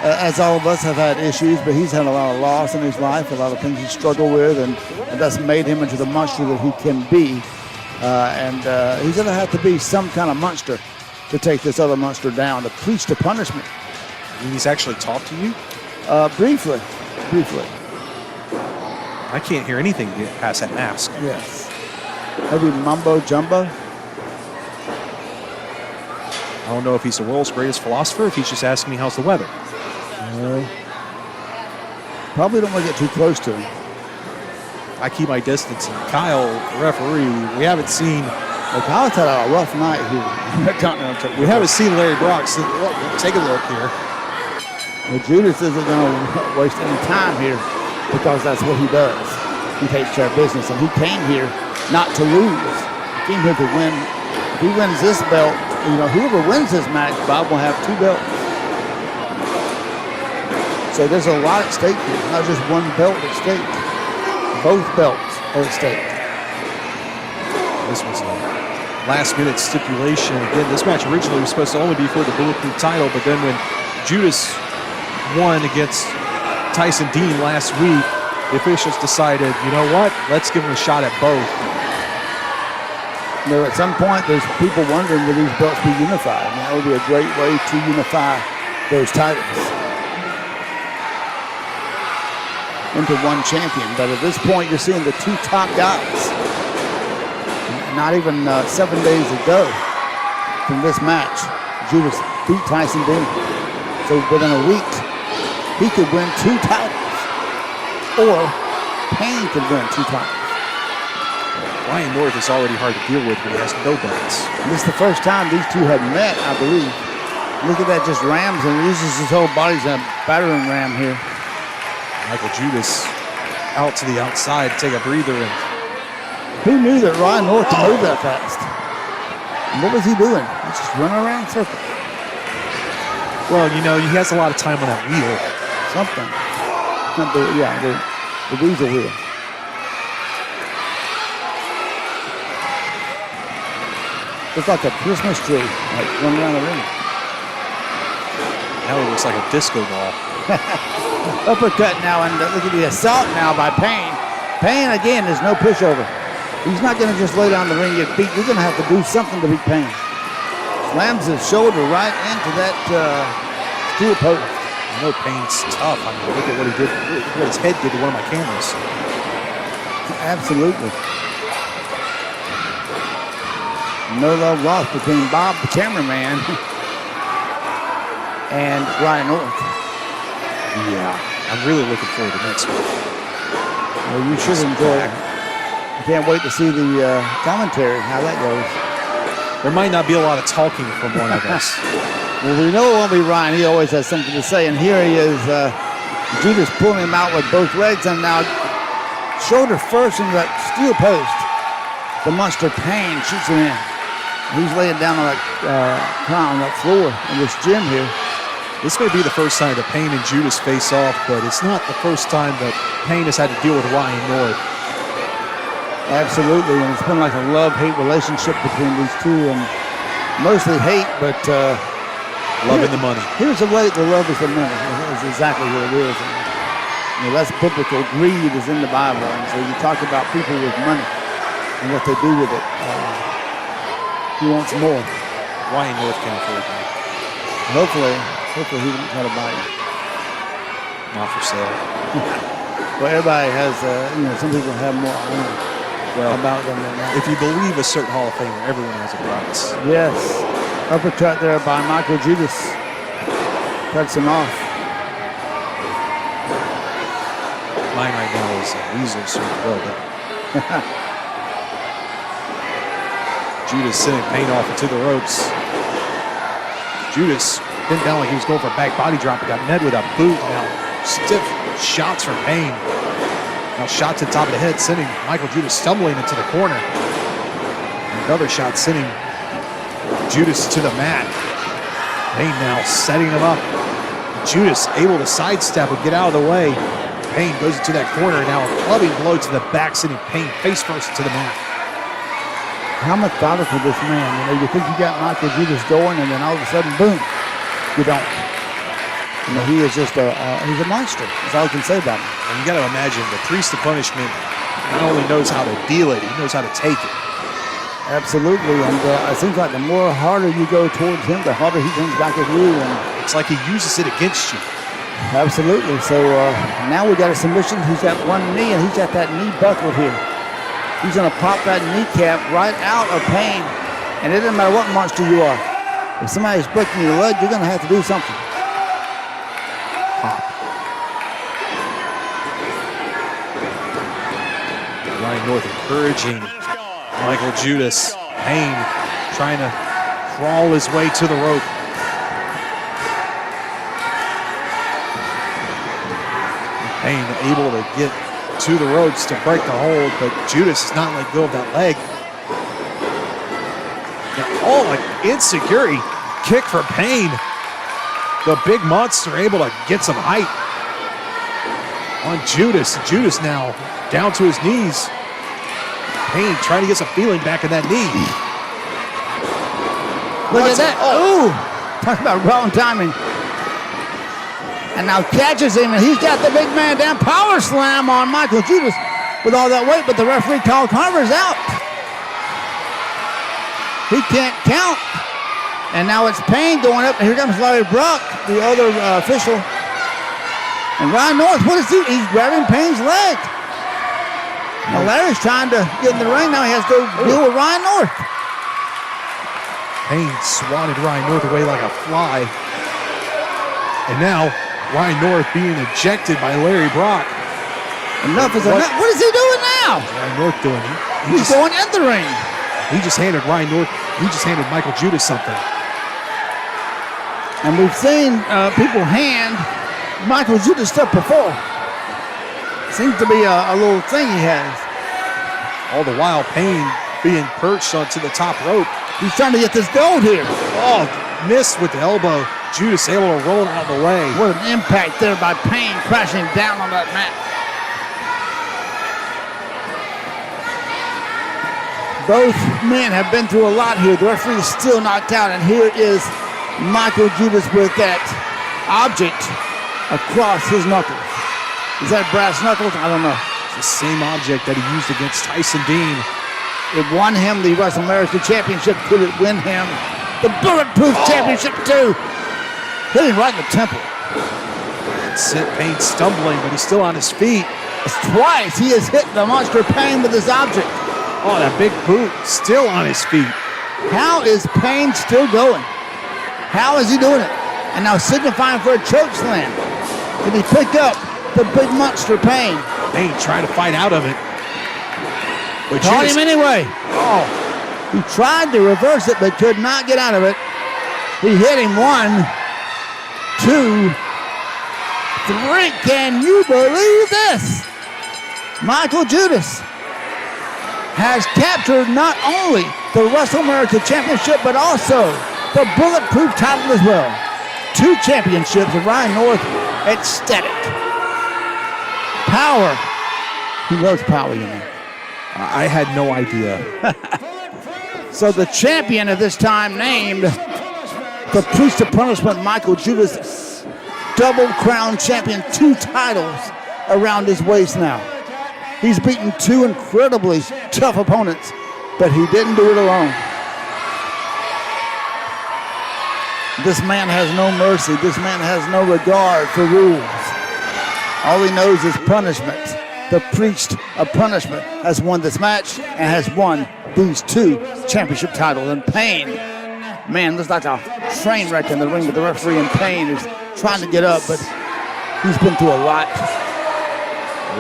As all of us have had issues, but he's had a lot of loss in his life, a lot of things he struggled with, and that's made him into the monster that he can be. He's going to have to be some kind of monster to take this other monster down, to preach the punishment. He's actually talked to you? Briefly. I can't hear anything past that mask. Yes. Maybe mumbo jumbo. I don't know if he's the world's greatest philosopher, if he's just asking me how's the weather. Probably don't want to get too close to him. I keep my distance. And Kyle, the referee, we haven't seen. Kyle's had a rough night here. We haven't seen Larry Brock. So take a look here. Well, Judas isn't going to waste any time here because that's what he does. He takes care of business, and he came here not to lose. He came here to win. If he wins this belt, whoever wins this match, Bob will have 2 belts. So there's a lot at stake here. Not just one belt at stake. Both belts are at stake. This was a last-minute stipulation. Again, this match originally was supposed to only be for the Bulletproof title, but then when Judas won against Tyson Dean last week, the officials decided, you know what? Let's give him a shot at both. At some point, there's people wondering will these belts be unified. And that would be a great way to unify those titles into one champion. But at this point, you're seeing the 2 top guys. Not even 7 days ago, from this match. Judas beat Tyson Bean. So within a week, he could win 2 titles. Or Payne could win 2 titles. Ryan North is already hard to deal with when he has no belts. And this is the first time these two have met, I believe. Look at that, just rams and uses his whole body as a battering ram here. Mikel Judas out to the outside, take a breather. And who knew that Ryan North could move that fast? And what was he doing? He's just running around in circles. Well, you know, he has a lot of time on that wheel. Something. The weasel wheel. It's like a Christmas tree, like running around the ring. Now it looks like a disco ball. Uppercut now, and look at the assault now by Payne. Payne, again, is no pushover. He's not going to just lay down the ring and get beat. You're going to have to do something to beat Payne. Slams his shoulder right into that steel post. I know Payne's tough. I mean, look at what he did, what his head did to one of my cameras. Absolutely. No love lost between Bob, the cameraman, and Ryan North. Yeah, I'm really looking forward to next week. Well, you should enjoy it. I can't wait to see the commentary, how that goes. There might not be a lot of talking from one of us. Well, we know it won't be Ryan. He always has something to say. And here he is, Judas pulling him out with both legs. And now shoulder first into that steel post. The monster Payne shoots him in. He's laying down on that on that floor in this gym here. This may be the first time that Payne and Judas face off, but it's not the first time that Payne has had to deal with Ryan North. Absolutely, and it's been like a love-hate relationship between these two, and mostly hate, but love in the money. Here's the way the love is the money. That's exactly what it is. And, you know, that's biblical. Greed is in the Bible, and so you talk about people with money and what they do with it. He wants more. Ryan North can't afford that. Hopefully he didn't try to buy it. Not for sale. Well, everybody has, some people have more about them than that. If you believe a certain Hall of Famer, everyone has a price. Yes. Uppercut there by Mikel Judas. Cuts him off. Mine right now is a weasel suit. Well done. Judas sending Payne off into the ropes. Judas bent down like he was going for a back body drop and got met with a boot. Now stiff shots from Payne. Now shot to the top of the head, sending Mikel Judas stumbling into the corner. Another shot sending Judas to the mat. Payne now setting him up. Judas able to sidestep and get out of the way. Payne goes into that corner. Now a clubbing blow to the back, sending Payne face first to the mat. How methodical this man. You know, you think you got Mikel Judas going, and then all of a sudden, boom, you don't. You know, he is just he's a monster. That's all I can say about him. And you got to imagine the priest of punishment not only knows how to deal it, he knows how to take it. Absolutely, and it seems like the more harder you go towards him, the harder he comes back at you. And it's like he uses it against you. Absolutely. So now we got a submission. He's got one knee, and he's got that knee buckled here. He's going to pop that kneecap right out of Payne. And it doesn't matter what monster you are. If somebody's breaking your leg, you're going to have to do something. Pop. Ryan North encouraging Mikel Judas. Payne trying to crawl his way to the rope. Payne able to get to the ropes to break the hold, but Judas has not let go of that leg. Now, an insecurity kick for Payne. The big monster able to get some height on Judas. Judas now down to his knees. Payne trying to get some feeling back in that knee. Look at that. Oh, talk about wrong timing. And now catches him, and he's got the big man down. Power slam on Mikel Judas with all that weight, but the referee called Carver's out. He can't count. And now it's Payne going up, and here comes Larry Brock, the other official. And Ryan North, what is he? He's grabbing Payne's leg. Now Larry's trying to get in the ring. Now he has to deal with Ryan North. Payne swatted Ryan North away like a fly. And now, Ryan North being ejected by Larry Brock. Enough is enough. What is he doing now? Ryan North doing? He's going in the ring. He just handed Ryan North, he just handed Mikel Judas something. And we've seen people hand Mikel Judas stuff before. Seems to be a little thing he has. All the while, Payne being perched onto the top rope. He's trying to get this gold here. Oh, missed with the elbow. Judas able to roll it out of the way. What an impact there by Payne crashing down on that mat. Both men have been through a lot here. The referee is still knocked out, and here is Mikel Judas with that object across his knuckles. Is that brass knuckles? I don't know. It's the same object that he used against Tyson Dean. It won him the WrestleMerica Championship. Could it win him the Bulletproof Championship too? Hit him right in the temple. Sent Payne stumbling, but he's still on his feet. It's twice he has hit the monster Payne with his object. Oh, that big boot, still on his feet. How is Payne still going? How is he doing it? And now signifying for a choke slam. Can he pick up the big monster Payne? Payne trying to fight out of it. But Caught him anyway. Oh, he tried to reverse it, but could not get out of it. He hit him 1, 2, 3. Can you believe this? Mikel Judas has captured not only the WrestleMerica Championship, but also the Bulletproof title as well. 2 championships, and Ryan North ecstatic. Power. He loves power, you know. I had no idea. So the champion of this time named the Priest of Punishment, Mikel Judas, double crown champion, 2 titles around his waist now. He's beaten 2 incredibly tough opponents, but he didn't do it alone. This man has no mercy. This man has no regard for rules. All he knows is punishment. The Priest of Punishment has won this match and has won these 2 championship titles. And Payne, man, looks like a train wreck in the ring with the referee, and Payne is trying to get up, but he's been through a lot.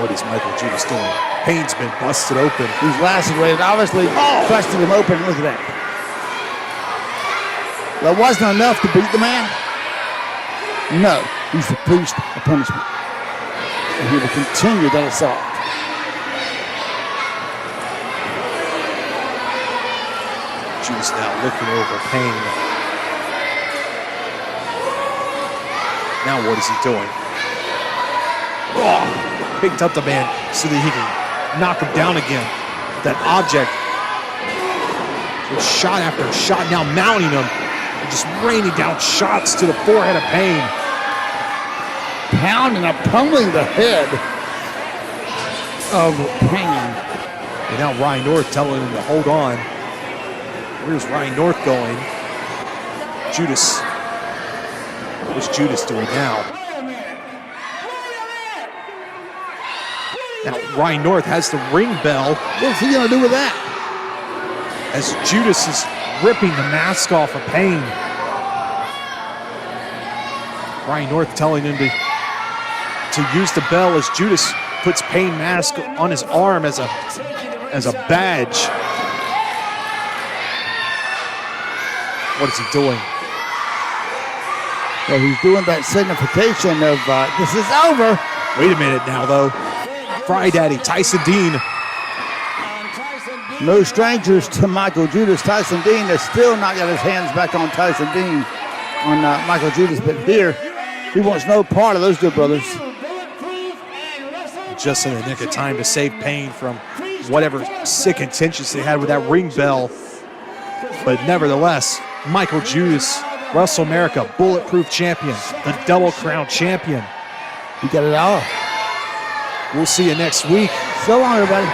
What is Mikel Judas doing? Payne's been busted open. He's lacerated, obviously busted him open. Look at that. That wasn't enough to beat the man? No, he's the Priest of Punishment. And he will continue that assault. Judas now looking over Payne. Now what is he doing? Oh, picked up the man so that he can knock him down again. That object. Shot after shot, now mounting him. And just raining down shots to the forehead of Payne. Pounding and pummeling the head of Payne. And now Ryan North telling him to hold on. Where's Ryan North going? Judas. What's Judas doing now? Now Ryan North has the ring bell. What's he gonna do with that? As Judas is ripping the mask off of Payne. Ryan North telling him to use the bell as Judas puts Payne mask on his arm as a badge. What is he doing? Well, he's doing that signification of this is over. Wait a minute now, though. Fry Daddy, Tyson Dean. No strangers to Mikel Judas. Tyson Dean has still not got his hands back on Tyson Dean, on Mikel Judas, but here he wants no part of those 2 brothers. Just in the nick of time to save Payne from whatever sick intentions they had with that ring bell. But nevertheless, Mikel Judas, WrestleMerica Bulletproof champion, the double crown champion. He got it all. We'll see you next week. So long, everybody.